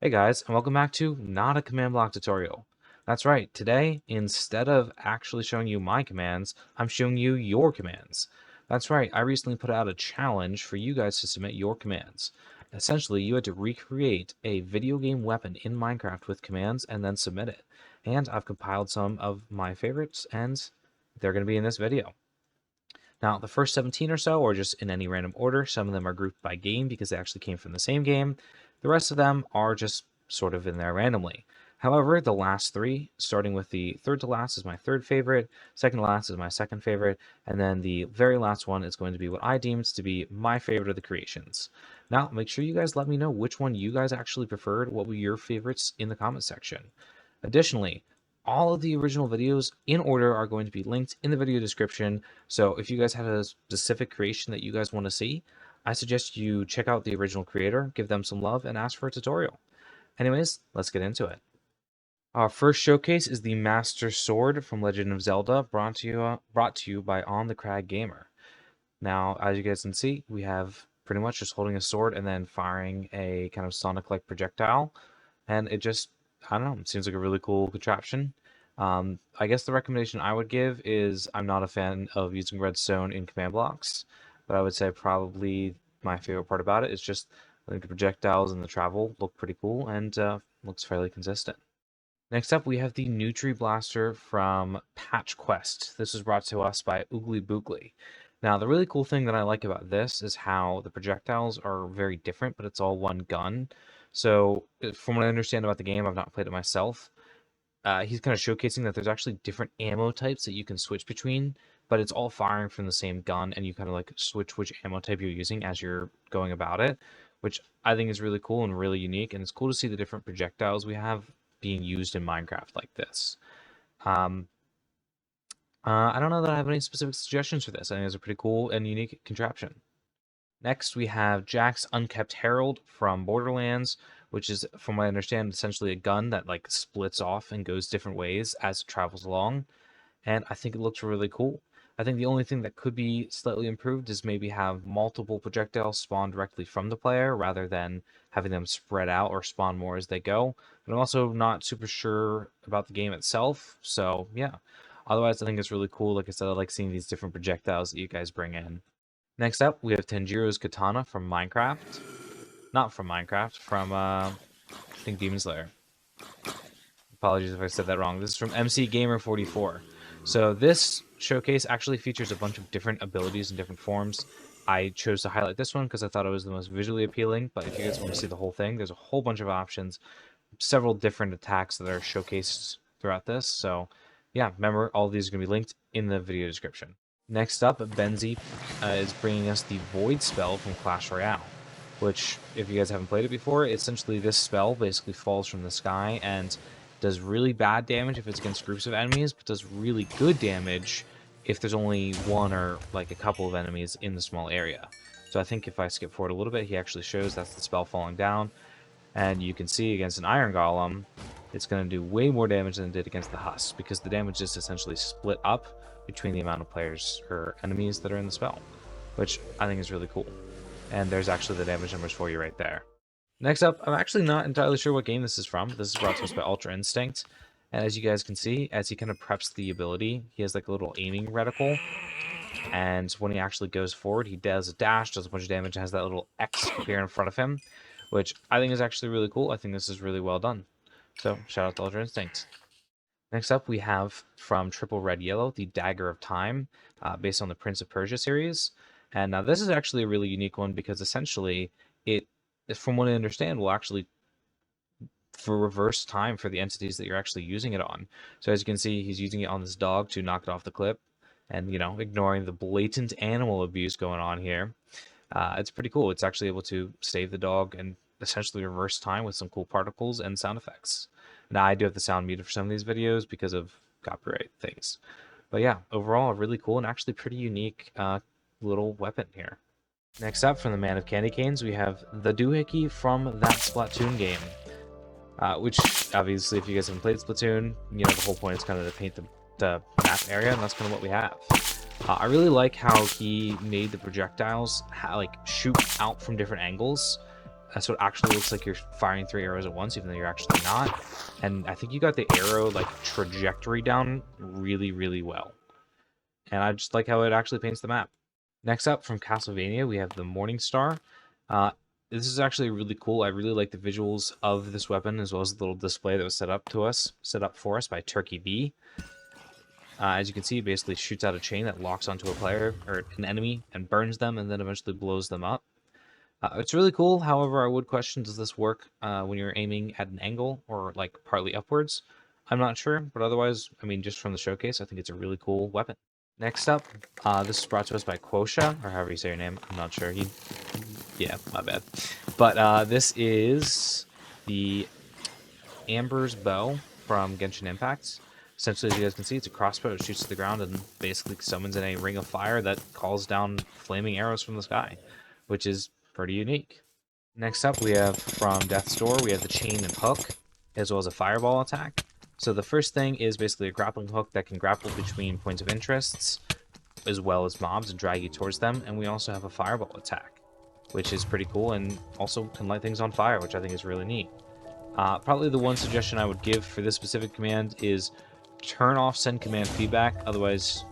Hey guys, and welcome back to Not a Command Block Tutorial. That's right, today, instead of actually showing you my commands, I'm showing you your commands. That's right, I recently put out a challenge for you guys to submit your commands. Essentially, you had to recreate a video game weapon in Minecraft with commands and then submit it. And I've compiled some of my favorites, and they're going to be in this video. Now, the first 17 or so are just in any random order. Some of them are grouped by game because they actually came from the same game. The rest of them are just sort of in there randomly. However, the last three, starting with the third to last, is my third favorite, second to last is my second favorite, and then the very last one is going to be what I deemed to be my favorite of the creations. Now, make sure you guys let me know which one you guys actually preferred, what were your favorites in the comment section. Additionally, all of the original videos in order are going to be linked in the video description. So if you guys have a specific creation that you guys want to see, I suggest you check out the original creator, give them some love, and ask for a tutorial. Anyways, let's get into it. Our first showcase is the Master Sword from Legend of Zelda, brought to you by On the Crag Gamer. Now, as you guys can see, we have pretty much just holding a sword and then firing a kind of Sonic-like projectile, and it just, I don't know, it seems like a really cool contraption. I guess the recommendation I would give is I'm not a fan of using redstone in command blocks, but I would say probably my favorite part about it is just I think the projectiles and the travel look pretty cool and looks fairly consistent. Next up, we have the NutriBlaser from Patch Quest. This was brought to us by Oogly Boogly. Now, the really cool thing that I like about this is how the projectiles are very different, but it's all one gun. So, from what I understand about the game, I've not played it myself. He's kind of showcasing that there's actually different ammo types that you can switch between, but it's all firing from the same gun, and you kind of like switch which ammo type you're using as you're going about it, which I think is really cool and really unique. And it's cool to see the different projectiles we have being used in Minecraft like this. Um, I don't know that I have any specific suggestions for this. I think it's a pretty cool and unique contraption. Next, we have Jack's Unkept Herald from Borderlands, which is, from what I understand, essentially a gun that like splits off and goes different ways as it travels along. And I think it looks really cool. I think the only thing that could be slightly improved is maybe have multiple projectiles spawn directly from the player rather than having them spread out or spawn more as they go. But I'm also not super sure about the game itself, so yeah. Otherwise, I think it's really cool. Like I said, I like seeing these different projectiles that you guys bring in. Next up, we have Tanjiro's Katana from Minecraft. Not from Minecraft, from, I think Demon Slayer. Apologies if I said that wrong. This is from MC Gamer 44. So this showcase actually features a bunch of different abilities in different forms. I chose to highlight this one because I thought it was the most visually appealing, but if you guys want to see the whole thing, there's a whole bunch of options, several different attacks that are showcased throughout this. So yeah, remember, all of these are going to be linked in the video description. Next up, Benzi is bringing us the Void spell from Clash Royale, which, if you guys haven't played it before, essentially this spell basically falls from the sky and does really bad damage if it's against groups of enemies, but does really good damage if there's only one or like a couple of enemies in the small area. So I think if I skip forward a little bit, he actually shows that's the spell falling down, and you can see against an Iron Golem, it's going to do way more damage than it did against the Husk, because the damage is essentially split up between the amount of players or enemies that are in the spell, which I think is really cool. And there's actually the damage numbers for you right there. Next up, I'm actually not entirely sure what game this is from. This is brought to us by Ultra Instinct. And as you guys can see, as he kind of preps the ability, he has like a little aiming reticle. And when he actually goes forward, he does a dash, does a bunch of damage, and has that little X appear in front of him, which I think is actually really cool. I think this is really well done. So, shout out to Ultra Instinct. Next up, we have from Triple Red Yellow, the Dagger of Time, based on the Prince of Persia series. And now this is actually a really unique one because essentially it, from what I understand, will actually for reverse time for the entities that you're actually using it on. So as you can see, he's using it on this dog to knock it off the clip, and you know, ignoring the blatant animal abuse going on here. It's pretty cool. It's actually able to save the dog and essentially reverse time with some cool particles and sound effects. Now I do have the sound muted for some of these videos because of copyright things. But yeah, overall, a really cool and actually pretty unique little weapon here. Next up, from the Man of Candy Canes, we have the Doohickey from that Splatoon game. Which, obviously, if you guys haven't played Splatoon, you know, the whole point is kind of to paint the map area, and that's kind of what we have. I really like how he made the projectiles like shoot out from different angles. So it actually looks like you're firing 3 arrows at once, even though you're actually not. And I think you got the arrow like trajectory down really, really well. And I just like how it actually paints the map. Next up, from Castlevania, we have the Morning Star. This is actually really cool. I really like the visuals of this weapon, as well as the little display that was set up for us by Turkey B. As you can see, it basically shoots out a chain that locks onto a player or an enemy and burns them, and then eventually blows them up. It's really cool. However, I would question, does this work when you're aiming at an angle or like partly upwards? I'm not sure, but otherwise, I mean, just from the showcase, I think it's a really cool weapon. Next up, this is brought to us by Quosha, or however you say your name. I'm not sure. Yeah, my bad. But this is the Amber's Bow from Genshin Impact. Essentially, as you guys can see, it's a crossbow. It shoots to the ground and basically summons in a ring of fire that calls down flaming arrows from the sky, which is pretty unique. Next up, we have from Death's Door, we have the Chain and Hook, as well as a Fireball attack. So the first thing is basically a grappling hook that can grapple between points of interests, as well as mobs, and drag you towards them. And we also have a Fireball attack, which is pretty cool, and also can light things on fire, which I think is really neat. Probably the one suggestion I would give for this specific command is turn off send command feedback, otherwise,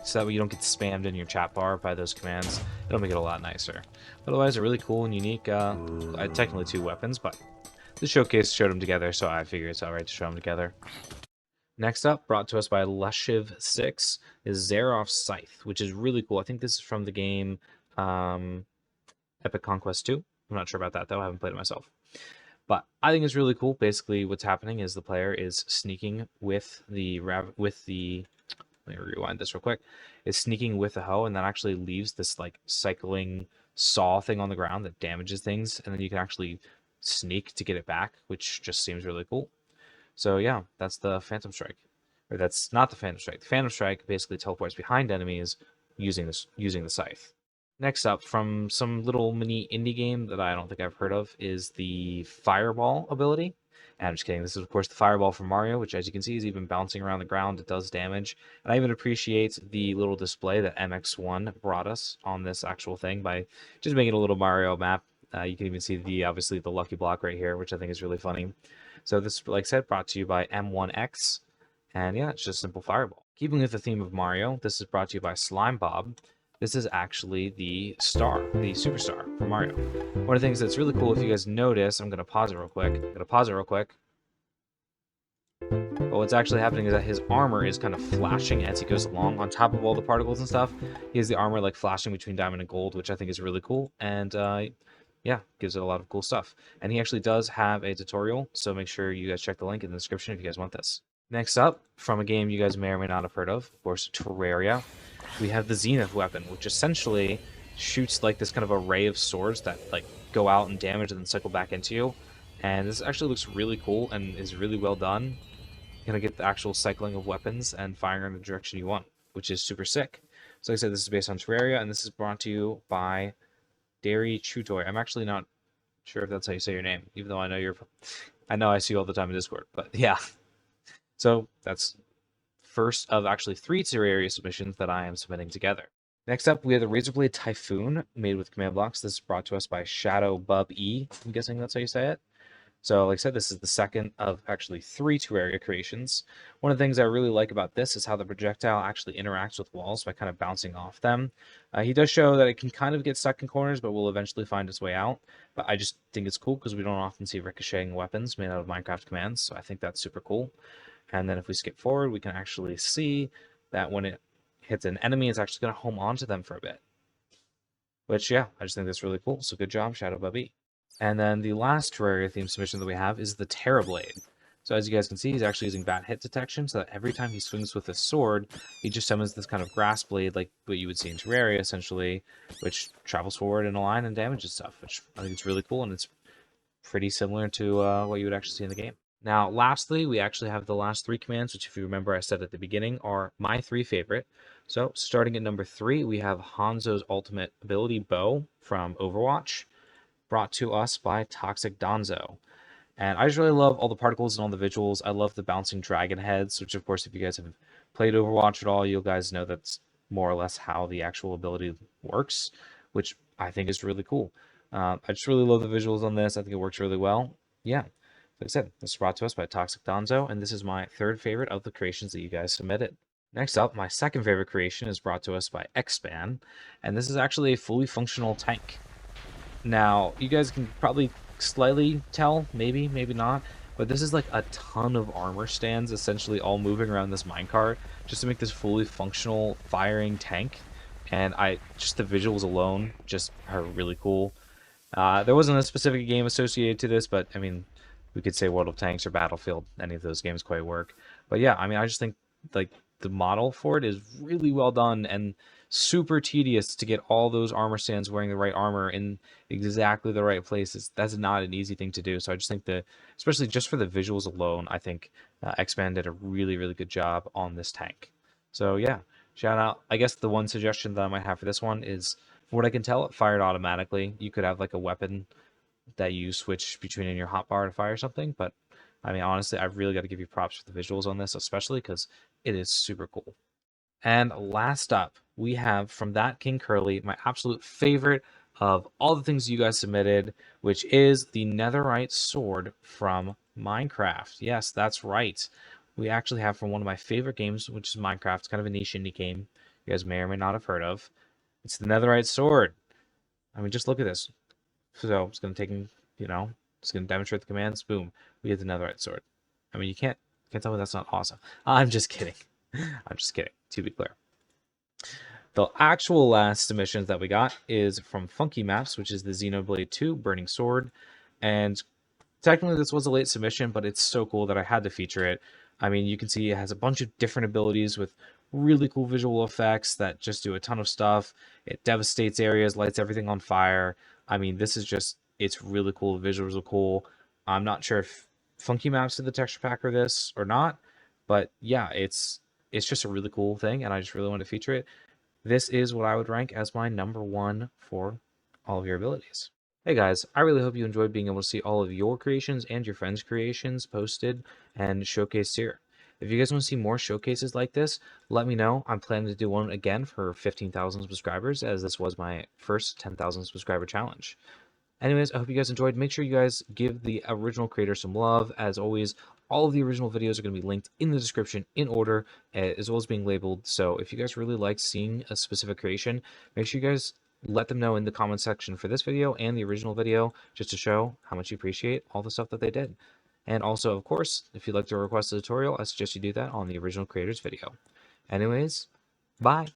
so that way you don't get spammed in your chat bar by those commands. It'll make it a lot nicer. Otherwise, a really cool and unique, technically 2 weapons, but the showcase showed them together, so I figure it's alright to show them together. Next up, brought to us by Leshiv 6, is Zerav Scythe, which is really cool. I think this is from the game Epic Conquest 2. I'm not sure about that, though. I haven't played it myself. But I think it's really cool. Basically, what's happening is the player is sneaking with the let me rewind this real quick. Is sneaking with the hoe, and that actually leaves this like cycling saw thing on the ground that damages things, and then you can actually sneak to get it back, which just seems really cool. So yeah, that's the Phantom Strike, or that's not the Phantom Strike. The Phantom Strike basically teleports behind enemies using the scythe. Next up, from some little mini indie game that I don't think I've heard of, is the Fireball ability. And I'm just kidding. This is, of course, the Fireball from Mario, which, as you can see, is even bouncing around the ground. It does damage. And I even appreciate the little display that MX1 brought us on this actual thing by just making a little Mario map. You can even see obviously the lucky block right here, which I think is really funny. So this, like I said, brought to you by M1X. And yeah, it's just simple Fireball. Keeping with the theme of Mario, this is brought to you by Slime Bob. This is actually the superstar for Mario. One of the things that's really cool, if you guys notice, I'm going to pause it real quick. But what's actually happening is that his armor is kind of flashing as he goes along. On top of all the particles and stuff, he has the armor like flashing between diamond and gold, which I think is really cool. And yeah, gives it a lot of cool stuff. And he actually does have a tutorial, so make sure you guys check the link in the description if you guys want this. Next up, from a game you guys may or may not have heard of course, Terraria, we have the Zenith weapon, which essentially shoots like this kind of array of swords that like go out and damage and then cycle back into you. And this actually looks really cool and is really well done. You're gonna get the actual cycling of weapons and firing in the direction you want, which is super sick. So like I said, this is based on Terraria, and this is brought to you by Dairy Chutoy. I'm actually not sure if that's how you say your name, even though I know I see you all the time in Discord, but yeah. So that's first of actually 3 Terraria submissions that I am submitting together. Next up, we have the Razorblade Typhoon, made with command blocks. This is brought to us by Shadow Bub E. I'm guessing that's how you say it. So, like I said, this is the second of actually 3 Terraria creations. One of the things I really like about this is how the projectile actually interacts with walls by kind of bouncing off them. He does show that it can kind of get stuck in corners, but will eventually find its way out. But I just think it's cool because we don't often see ricocheting weapons made out of Minecraft commands, so I think that's super cool. And then if we skip forward, we can actually see that when it hits an enemy, it's actually going to home onto them for a bit. Which, yeah, I just think that's really cool. So good job, Shadow Bubby. And then the last Terraria theme submission that we have is the Terrablade. So as you guys can see, he's actually using bat hit detection, so that every time he swings with his sword, he just summons this kind of grass blade, like what you would see in Terraria, essentially, which travels forward in a line and damages stuff, which I think is really cool, and it's pretty similar to what you would actually see in the game. Now, lastly, we actually have the last 3 commands, which if you remember I said at the beginning are my 3 favorite. So starting at number 3, we have Hanzo's ultimate ability, Bow, from Overwatch, brought to us by Toxic Donzo. And I just really love all the particles and all the visuals. I love the bouncing dragon heads, which of course, if you guys have played Overwatch at all, you guys know that's more or less how the actual ability works, which I think is really cool. I just really love the visuals on this. I think it works really well. Yeah, like I said, this is brought to us by Toxic Donzo, and this is my third favorite of the creations that you guys submitted. Next up, my second favorite creation is brought to us by Xban, and this is actually a fully functional tank. Now, you guys can probably slightly tell, maybe not, but this is like a ton of armor stands essentially all moving around this minecart just to make this fully functional firing tank. And just the visuals alone just are really cool. There wasn't a specific game associated to this, but I mean, we could say World of Tanks or Battlefield. Any of those games quite work. But yeah, I mean, I just think like the model for it is really well done and super tedious to get all those armor stands wearing the right armor in exactly the right places. That's not an easy thing to do. So I just think that, especially just for the visuals alone, I think X-Man did a really, really good job on this tank. So yeah, shout out. I guess the one suggestion that I might have for this one is, from what I can tell, it fired automatically. You could have like a weapon that you switch between in your hotbar to fire something, but I mean, honestly, I've really got to give you props for the visuals on this, especially because it is super cool. And last up, we have from that King Curly, my absolute favorite of all the things you guys submitted, which is the Netherite Sword from Minecraft. Yes, that's right. We actually have from one of my favorite games, which is Minecraft. It's kind of a niche indie game you guys may or may not have heard of. It's the Netherite Sword. I mean, just look at this. So it's going to take, it's going to demonstrate the commands. Boom, we get the Netherite Sword. I mean, you can't tell me that's not awesome. I'm just kidding. I'm just kidding, to be clear. The actual last submissions that we got is from Funky Maps, which is the Xenoblade 2 Burning Sword. And technically this was a late submission, but it's so cool that I had to feature it. I mean, you can see it has a bunch of different abilities with really cool visual effects that just do a ton of stuff. It devastates areas, lights everything on fire. I mean, this is just, it's really cool. The visuals are cool. I'm not sure if Funky Maps did the texture pack for this or not, but yeah, it's just a really cool thing, and I just really wanted to feature it. This is what I would rank as my #1 for all of your abilities. Hey guys, I really hope you enjoyed being able to see all of your creations and your friends' creations posted and showcased here. If you guys want to see more showcases like this, let me know. I'm planning to do one again for 15,000 subscribers, as this was my first 10,000 subscriber challenge. Anyways, I hope you guys enjoyed. Make sure you guys give the original creator some love. As always, all of the original videos are going to be linked in the description in order, as well as being labeled. So if you guys really like seeing a specific creation, make sure you guys let them know in the comment section for this video and the original video, just to show how much you appreciate all the stuff that they did. And also, of course, if you'd like to request a tutorial, I suggest you do that on the original creator's video. Anyways, bye!